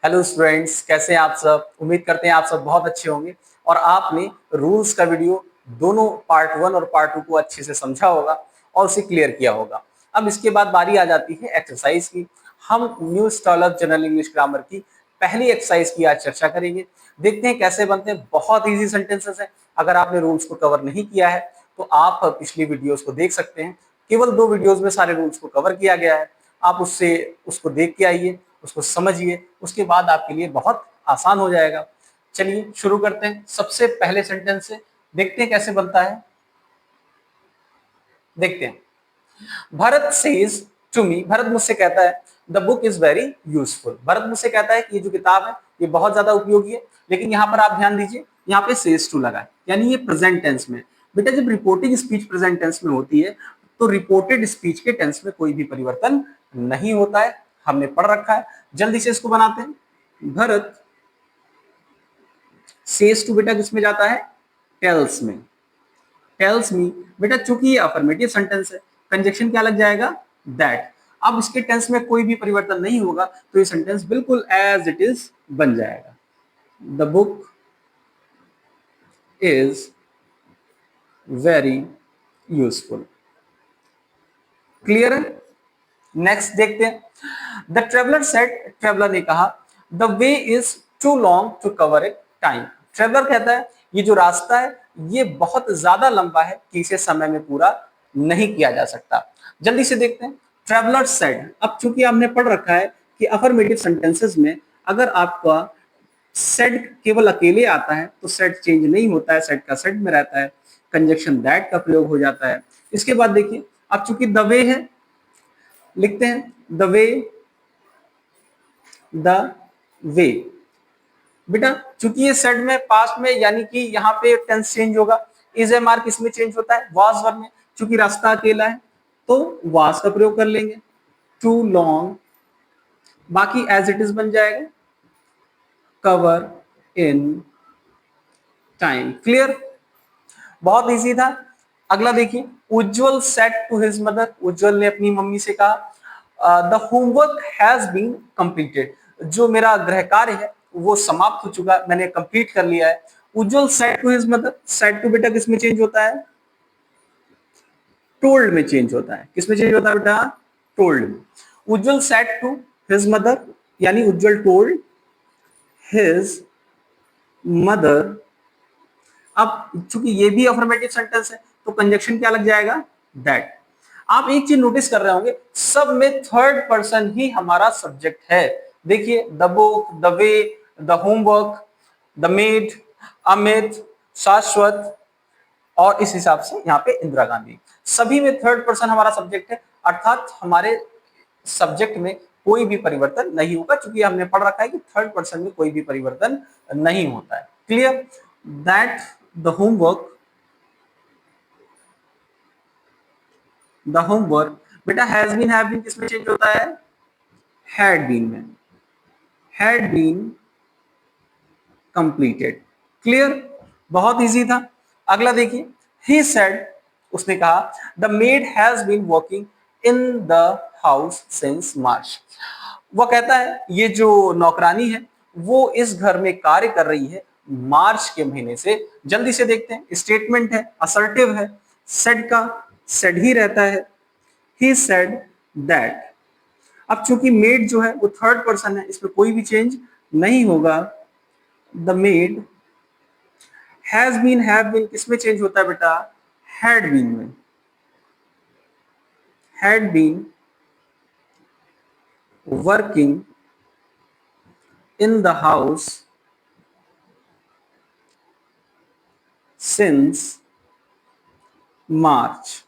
Hello students, कैसे हैं आप सब। उम्मीद करते हैं आप सब बहुत अच्छे होंगे और आपने रूल्स का वीडियो दोनों पार्ट 1 और पार्ट 2 को अच्छे से समझा होगा और उसे क्लियर किया होगा। अब इसके बाद बारी आ जाती है एक्सरसाइज की। हम न्यू स्टॉलर जनरल इंग्लिश ग्रामर की पहली एक्सरसाइज की आज चर्चा करेंगे। देखते हैं कैसे बनते हैं। बहुत इजी सेंटेंसेस हैं। अगर आपने रूल्स को कवर नहीं किया है तो आप पिछली वीडियोस को देख सकते हैं। केवल 2 वीडियोस में सारे रूल्स को कवर किया गया है। आप उसको देख के आइए, उसको समझिए, उसके बाद आपके लिए बहुत आसान हो जाएगा। चलिए शुरू करते हैं। सबसे पहले सेंटेंस से देखते हैं कैसे बनता है। देखते हैं। Bharat says to me, Bharat मुझसे कहता है the book is very useful. Bharat मुझसे कहता है कि ये जो किताब है ये बहुत ज्यादा उपयोगी है। लेकिन यहाँ पर आप ध्यान दीजिए, यहाँ पे सेज टू लगा है, यानी ये प्रेजेंट टेंस में। बेटा जब रिपोर्टिंग स्पीच प्रेजेंट टेंस में होती है तो रिपोर्टेड स्पीच के टेंस में कोई भी परिवर्तन नहीं होता है। हमने पढ़ रखा है। जल्दी से इसको बनाते हैं। भरत सेज टू बेटा किसमें जाता है? टेल्स में। टेल्स मी, बेटा चूंकि ये अफर्मेटिव सेंटेंस है, कंजक्शन क्या लग जाएगा? दैट। अब इसके टेंस में कोई भी परिवर्तन नहीं होगा तो ये सेंटेंस बिल्कुल एज इट इज बन जाएगा। The book is very useful. Clear है? नेक्स्ट देखते हैं। द ट्रेवलर सेड, ट्रेवलर ने कहा the way is too long to cover it time. Traveller कहता है ये जो रास्ता है ये बहुत ज्यादा लंबा है कि इसे समय में पूरा नहीं किया जा सकता। जल्दी से देखते हैं। ट्रेवलर सेड, अब चूंकि आपने पढ़ रखा है कि अफर्मेटिव सेंटेंसेस में अगर आपका सेड केवल अकेले आता है तो सेड चेंज नहीं होता है, सेड का सेड में रहता है, कंजक्शन दैट का प्रयोग हो जाता है। इसके बाद देखिए, अब चूंकि द वे है, लिखते हैं द वे, द वे। बेटा चूंकि ये सेड में पास्ट में, यानी कि यहाँ पे टेंस चेंज होगा। इज ए मार्क इसमें चेंज होता है वाज वर्ब में। चूंकि रास्ता अकेला है तो वाज का प्रयोग कर लेंगे। टू लॉन्ग, बाकी एज इट इज बन जाएगा। Cover in time. क्लियर? बहुत इजी था। अगला देखिए। Ujjwal said to his mother, Ujjwal ने अपनी मम्मी से कहा the homework has been completed, जो मेरा गृह कार्य है वो समाप्त हो चुका, मैंने कंप्लीट कर लिया है। Ujjwal said to his mother, said to बेटा किसमें चेंज होता है? टोल्ड में चेंज होता है। किसमें चेंज होता है बेटा? टोल्ड में। उज्जवल सेड टू हिज मदर, यानी उज्जवल टोल्ड हिज मदर। अब चूंकि ये भी अफर्मेटिव सेंटेंस है तो कंजक्शन क्या लग जाएगा? दैट। आप एक चीज नोटिस कर रहे होंगे, सब में थर्ड पर्सन ही हमारा सब्जेक्ट है। देखिए the book, the way, the homework, the made, Amit, शाश्वत और इस हिसाब से यहाँ पे इंदिरा गांधी, सभी में थर्ड पर्सन हमारा सब्जेक्ट है। अर्थात हमारे सब्जेक्ट में कोई भी परिवर्तन नहीं होगा, क्योंकि हमने पढ़ रखा है कि थर्ड पर्सन में कोई भी परिवर्तन नहीं होता है। Clear? That the homework, the homework बेटा हैज बीन, हैव बीन किसमें चेंज होता है? हैड बीन में। Had been completed. क्लियर? बहुत इजी था। अगला देखिए। ही सेड, उसने कहा the maid has been working in the house since March. वह कहता है ये जो नौकरानी है वो इस घर में कार्य कर रही है मार्च के महीने से। जल्दी से देखते हैं। स्टेटमेंट है, असर्टिव है, सेड का सेड ही रहता है। He said that. अब चूंकि मेड जो है वो थर्ड पर्सन है, इसमें कोई भी चेंज नहीं होगा। The maid has been, have been किसमें चेंज होता है बेटा? हैड बीन में। Had been working in the house since March.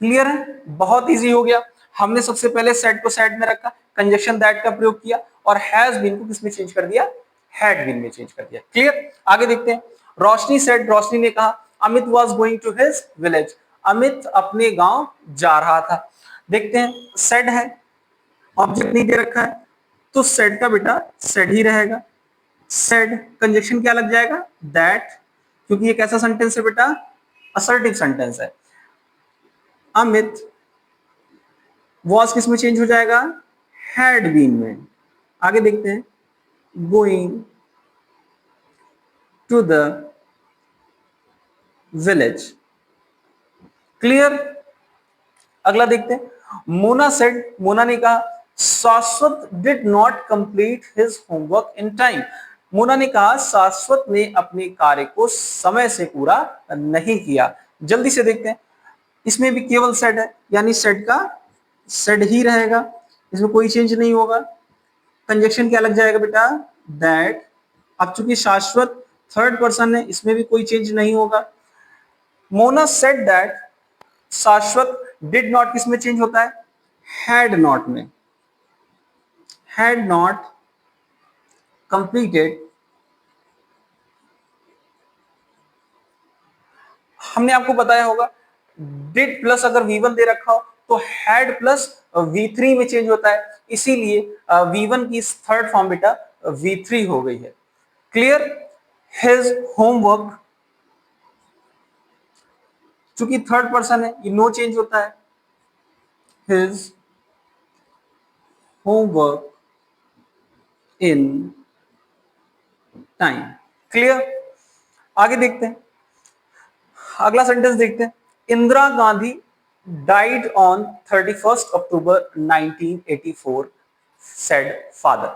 Clear है? बहुत इजी हो गया। हमने सबसे पहले सेड को सेड में रखा, कंजक्शन दैट का प्रयोग किया और हैज बीन को किसमें चेंज कर दिया? हैड बीन में चेंज कर दिया। क्लियर? आगे देखते हैं। रोशनी सेड, रोशनी ने कहा Amit was going to his village, Amit अपने गांव जा रहा था। देखते हैं। सेड है, ऑब्जेक्ट नहीं दे रखा है तो सेड का बेटा सेड ही रहेगा। सेड कंजक्शन क्या लग जाएगा? दैट, क्योंकि ये कैसा सेंटेंस है बेटा? असर्टिव सेंटेंस है। अमित वॉज किस में चेंज हो जाएगा? हैड बीन में। आगे देखते हैं, going to the village. Clear. अगला देखते हैं, मोना सेड, मोना ने कहा Shashwat did not complete his homework in time. Mona ने कहा शाश्वत ने अपने कार्य को समय से पूरा नहीं किया। जल्दी से देखते हैं, इसमें भी केवल सेड है, यानी सेड का सेड ही रहेगा, इसमें कोई चेंज नहीं होगा। कंजक्शन क्या लग जाएगा बेटा, दैट। अब चूंकि शाश्वत थर्ड पर्सन है, इसमें भी कोई चेंज नहीं होगा। मोना सेड दैट, शाश्वत डिड नॉट किस में चेंज होता है, हैड नॉट में, हैड नॉट कंप्लीटेड। हमने आपको बताया होगा डिड प्लस अगर V1 दे रखा हो तो हैड प्लस V3 में चेंज होता है, इसीलिए V1 की थर्ड फॉर्म बेटा V3 हो गई है। क्लियर। हिज होमवर्क, चूंकि थर्ड पर्सन है ये नो चेंज होता है, his homework in time. Clear. आगे देखते हैं, अगला सेंटेंस देखते हैं, Indira Gandhi died on 31 October 1984 said father.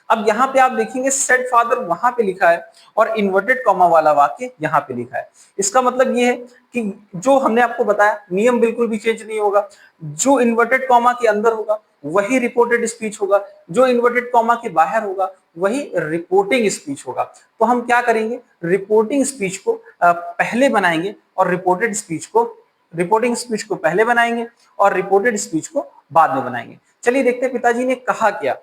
अब यहां पे आप देखेंगे सेड फादर वहां पे लिखा है और इन्वर्टेड कॉमा वाला वाक्य यहां पे लिखा है। इसका मतलब ये है कि जो हमने आपको बताया नियम बिल्कुल भी चेंज नहीं होगा, जो इन्वर्टेड कॉमा के अंदर होगा वही रिपोर्टेड स्पीच होगा, जो इन्वर्टेड कॉमा के बाहर होगा वही रिपोर्टिंग स्पीच होगा। तो हम क्या करेंगे, रिपोर्टिंग स्पीच को पहले बनाएंगे और रिपोर्टिंग स्पीच को पहले बनाएंगे और रिपोर्टेड स्पीच को बाद में बनाएंगे। चलिए देखते हैं पिताजी ने कहा क्या।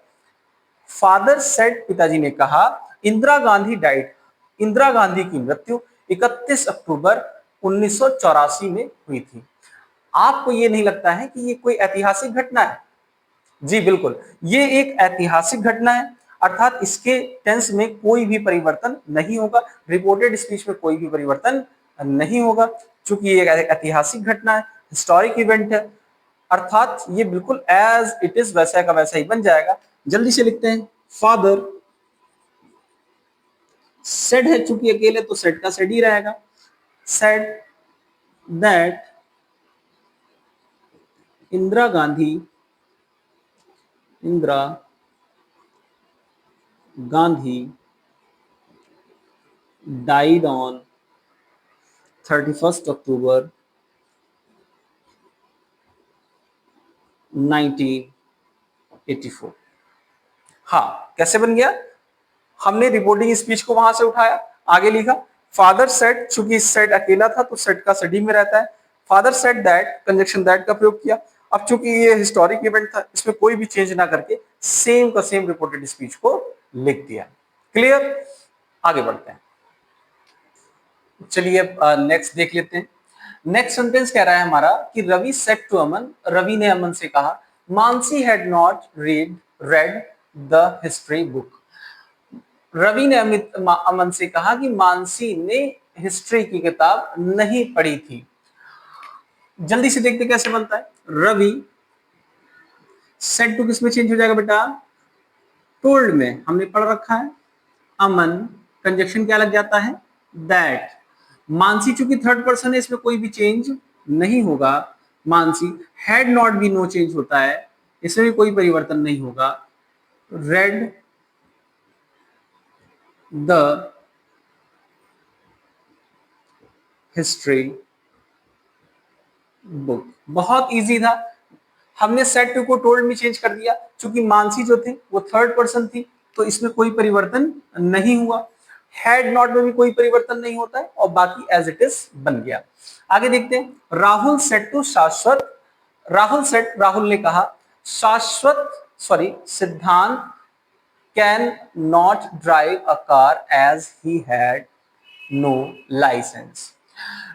फादर सेड, पिताजी ने कहा इंदिरा गांधी डाइड, इंदिरा गांधी की मृत्यु 31 अक्टूबर 1984 में हुई थी। आपको ये नहीं लगता है कि ये कोई ऐतिहासिक घटना है? जी बिल्कुल, ये एक ऐतिहासिक घटना है, अर्थात इसके टेंस में कोई भी परिवर्तन नहीं होगा, रिपोर्टेड स्पीच में कोई भी परिवर्तन नहीं होगा, क्योंकि ये एक ऐतिहासिक घटना है, हिस्टोरिक इवेंट है, अर्थात ये बिल्कुल एज इट इज वैसा का वैसा ही बन जाएगा। जल्दी से लिखते हैं, फादर सेड है, चूंकि अकेले तो सेड का सेड ही रहेगा, said that Indira Gandhi, Indira Gandhi died on 31st October 1984। हाँ, कैसे बन गया, हमने रिपोर्टिंग स्पीच को वहां से उठाया, आगे लिखा फादर सेड, चूंकि सेड अकेला था तो सेड का सेड ही में रहता है, father said that, conjunction that का प्रयोग किया। अब चूंकि ये हिस्टोरिक इवेंट था, इसमें कोई भी चेंज ना करके सेम का सेम रिपोर्टेड स्पीच को लिख दिया। क्लियर। आगे बढ़ते हैं, चलिए नेक्स्ट देख लेते हैं। नेक्स्ट सेंटेंस कह रहा है हमारा कि रवि सेड टू अमन, रवि ने अमन से कहा Mansi had not read the history book. Ravi ने अमन से कहा कि मानसी ने हिस्ट्री की किताब नहीं पढ़ी थी। जल्दी से देखते कैसे बनता है, रवि सेड टू किस में चेंज हो जाएगा बेटा, टोल्ड में, हमने पढ़ रखा है, अमन कंजक्शन क्या लग जाता है, दैट। मानसी चूंकि थर्ड पर्सन है, इसमें कोई भी चेंज नहीं होगा, मानसी हैड नॉट भी नो चेंज होता है, इसमें भी कोई परिवर्तन नहीं होगा, रेड द हिस्ट्री बुक। बहुत इजी था, हमने सेड टू को टोल्ड में चेंज कर दिया, चूंकि मानसी जो थे वो थर्ड पर्सन थी तो इसमें कोई परिवर्तन नहीं हुआ, हैड नॉट में भी कोई परिवर्तन नहीं होता है और बाकी एज इट इज बन गया। आगे देखते हैं, राहुल सेड टू शाश्वत, राहुल ने कहा Siddhant can not drive a car as he had no licence.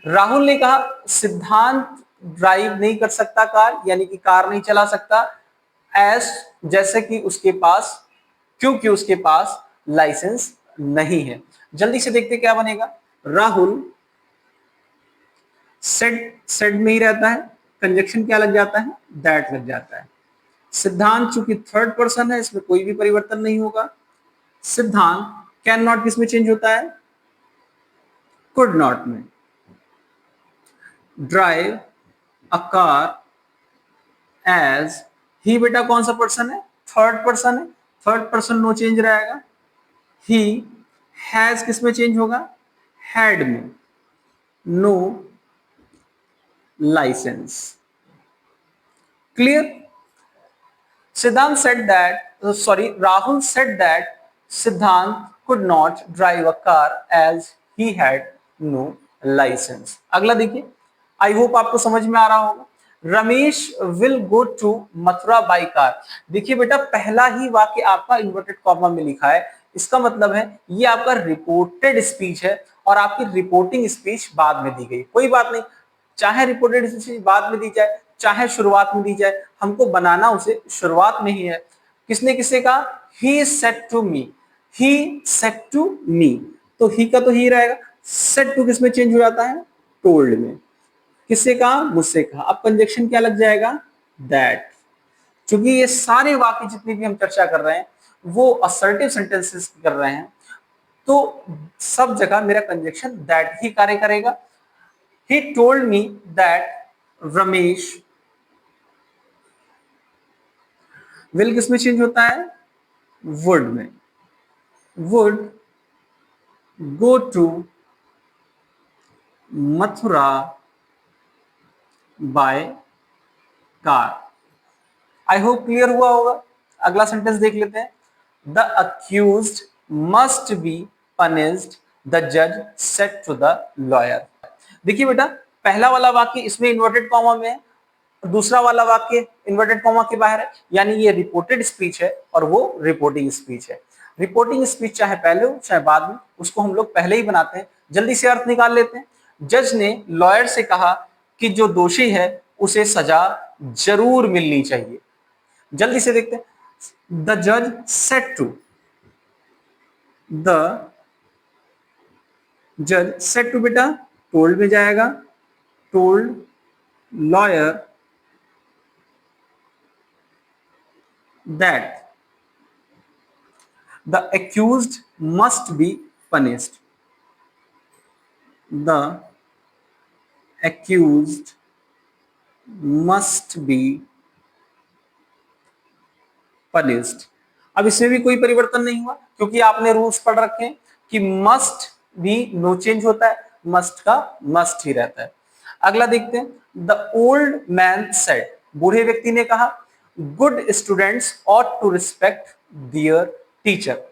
Rahul ने कहा सिद्धांत ड्राइव नहीं कर सकता कार, यानी कि कार नहीं चला सकता, एस जैसे कि उसके पास, क्योंकि उसके पास लाइसेंस नहीं है। जल्दी से देखते क्या बनेगा, राहुल सेड में ही रहता है, कंजक्शन क्या लग जाता है, दैट लग जाता है, सिद्धांत चूंकि थर्ड पर्सन है, इसमें कोई भी परिवर्तन नहीं होगा। सिद्धांत कैन नॉट किसमें चेंज होता है? कुड नॉट में। Drive a car as, he बेटा कौन सा पर्सन है? थर्ड पर्सन है, थर्ड पर्सन नो चेंज रहेगा। ही हैज किसमें चेंज होगा? हैड में। No licence. Clear? Siddhant said that, Rahul said that Siddhant could not drive a car as he had no license. अगला देखिए, I hope आपको समझ में आ रहा होगा। Ramesh will go to Mathura by car. देखिए बेटा, पहला ही वाक्य आपका इन्वर्टेड कॉमा में लिखा है, इसका मतलब है ये आपका रिपोर्टेड स्पीच है और आपकी रिपोर्टिंग स्पीच बाद में दी गई। कोई बात नहीं, चाहे रिपोर्टेड स्पीच बाद में दी जाए चाहे शुरुआत में दी जाए, हमको बनाना उसे शुरुआत में ही है। किसने किसे कहा? He said to me, he said to me, तो ही का तो ही रहेगा। सेड टू किसमें चेंज हो जाता है? टोल्ड में। किससे कहा? मुझसे कहा। अब कंजक्शन क्या लग जाएगा? दैट। क्योंकि ये सारे वाक्य जितनी भी हम चर्चा कर रहे हैं वो असर्टिव सेंटेंसेस कर रहे हैं, तो सब जगह मेरा कंजक्शन दैट ही कार्य करेगा। He told me that Ramesh, will किसमें चेंज होता है? वुड में। Would go to Mathura by car. I hope clear हुआ होगा। अगला सेंटेंस देख लेते हैं। The accused must be punished, the जज सेड टू द लॉयर। देखिए बेटा, पहला वाला वाक्य इसमें इन्वर्टेड कॉमा में है, दूसरा वाला वाक्य इन्वर्टेड कॉमा के बाहर है, यानी ये रिपोर्टेड स्पीच है और वो रिपोर्टिंग स्पीच है। रिपोर्टिंग स्पीच चाहे पहले हो चाहे बाद में, उसको हम लोग पहले ही बनाते हैं। जल्दी से अर्थ निकाल लेते हैं। जज ने लॉयर से कहा कि जो दोषी है उसे सजा जरूर मिलनी चाहिए। जल्दी से देखते हैं। द जज सेड टू, द जज सेड टू बेटा टोल्ड में जाएगा, told lawyer that the accused must be punished. The accused must be punished. अब इसमें भी कोई परिवर्तन नहीं हुआ क्योंकि आपने रूल्स पढ़ रखे हैं कि मस्ट भी नो चेंज होता है, मस्ट का मस्ट ही रहता है। अगला देखते हैं। द ओल्ड मैन सेड, बूढ़े व्यक्ति ने कहा, good students ought to respect their teacher.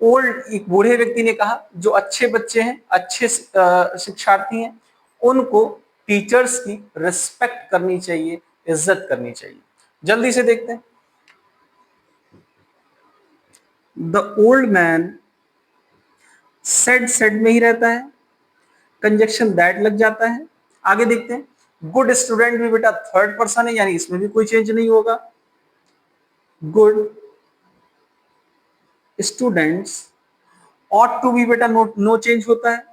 Old, एक बूढ़े व्यक्ति ने कहा जो अच्छे बच्चे हैं, अच्छे शिक्षार्थी हैं, उनको टीचर्स की रिस्पेक्ट करनी चाहिए, इज्जत करनी चाहिए। जल्दी से देखते हैं। The old man said, said में ही रहता है, कंजक्शन दैट लग जाता है। आगे देखते हैं। गुड स्टूडेंट भी बेटा थर्ड पर्सन है, यानी इसमें भी कोई चेंज नहीं होगा। गुड स्टूडेंट्स, ऑट टू भी बेटा नो चेंज होता है।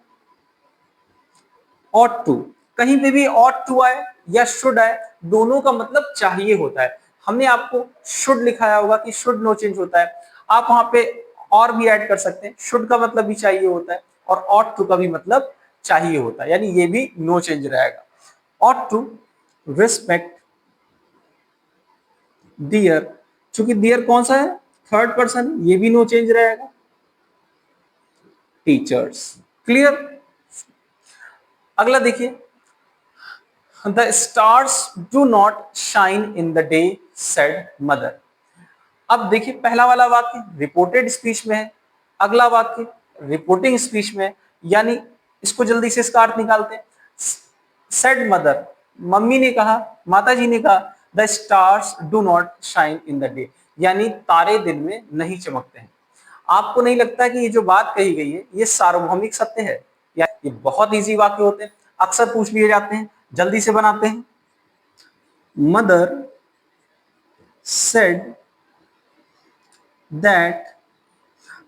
ऑट टू, कहीं पे भी ऑट टू आए या शुड आए, दोनों का मतलब चाहिए होता है। हमने आपको शुड लिखाया होगा कि शुड नो चेंज होता है, आप वहां पे और भी ऐड कर सकते हैं। शुड का मतलब भी चाहिए होता है और ऑट टू का भी मतलब चाहिए होता है, यानी ये भी नो चेंज रहेगा। ऑट टू रिस्पेक्ट डियर, चूंकि डियर कौन सा है? थर्ड पर्सन, ये भी नो चेंज रहेगा। टीचर्स। क्लियर? अगला देखिए। The stars do not shine in the day said mother. अब देखिए, पहला वाला वाक्य रिपोर्टेड स्पीच में है, अगला वाक्य रिपोर्टिंग स्पीच में है, यानी इसको जल्दी से इसका अर्थ निकालते हैं। सेड मदर, मम्मी ने कहा, माता जी ने कहा, the stars do not shine in the day, यानी तारे दिन में नहीं चमकते हैं। आपको नहीं लगता कि ये जो बात कही गई है ये सार्वभौमिक सत्य है? या ये बहुत इजी वाक्य होते हैं, अक्सर पूछ लिए जाते हैं। जल्दी से बनाते हैं। मदर सेड दैट,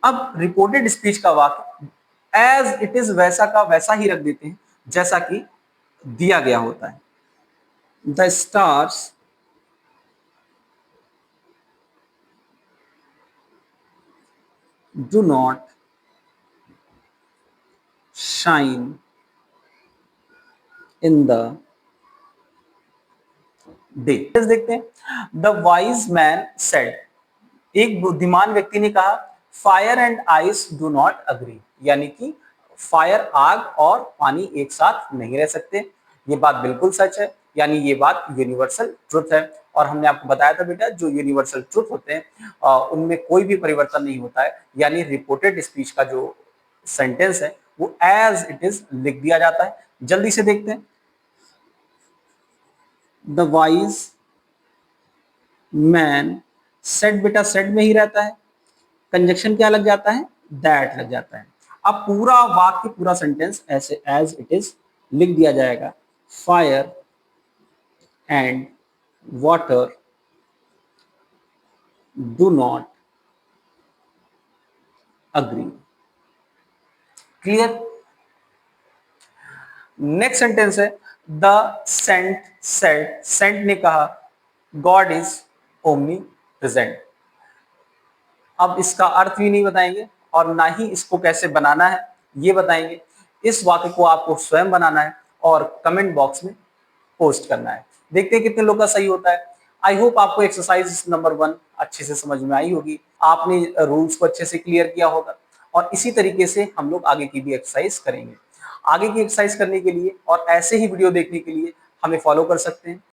अब रिपोर्टेड स्पीच का वाक्य एज इट इज वैसा का वैसा ही रख देते हैं जैसा कि दिया गया होता है। The stars do not shine in the day. देखते हैं, द वाइज मैन सेड, एक बुद्धिमान व्यक्ति ने कहा, fire and ice do not agree, यानी कि फायर आग और पानी एक साथ नहीं रह सकते। ये बात बिल्कुल सच है, यानी ये बात यूनिवर्सल ट्रुथ है। और हमने आपको बताया था बेटा, जो यूनिवर्सल ट्रुथ होते हैं उनमें कोई भी परिवर्तन नहीं होता है, यानी रिपोर्टेड स्पीच का जो सेंटेंस है वो एज इट इज लिख दिया जाता है। जल्दी से देखते हैं, द वाइज मैन सेड, बेटा सेड में ही रहता है, कंजक्शन क्या लग जाता है, दैट लग जाता है। अब पूरा वाक्य, पूरा सेंटेंस ऐसे एज इट इज लिख दिया जाएगा, fire and water do not agree. Clear? Next sentence है, द सेंट सेड, सेंट ने कहा, गॉड इज ओमनी प्रेजेंट। अब इसका अर्थ भी नहीं बताएंगे और ना ही इसको कैसे बनाना है ये बताएंगे। इस वाक्य को आपको स्वयं बनाना है और कमेंट बॉक्स में पोस्ट करना है। देखते हैं कितने लोग का सही होता है। आई होप आपको एक्सरसाइज नंबर 1 अच्छे से समझ में आई होगी, आपने रूल्स को अच्छे से क्लियर किया होगा और इसी तरीके से हम लोग आगे की भी एक्सरसाइज करेंगे। आगे की एक्सरसाइज करने के लिए और ऐसे ही वीडियो देखने के लिए हमें फॉलो कर सकते हैं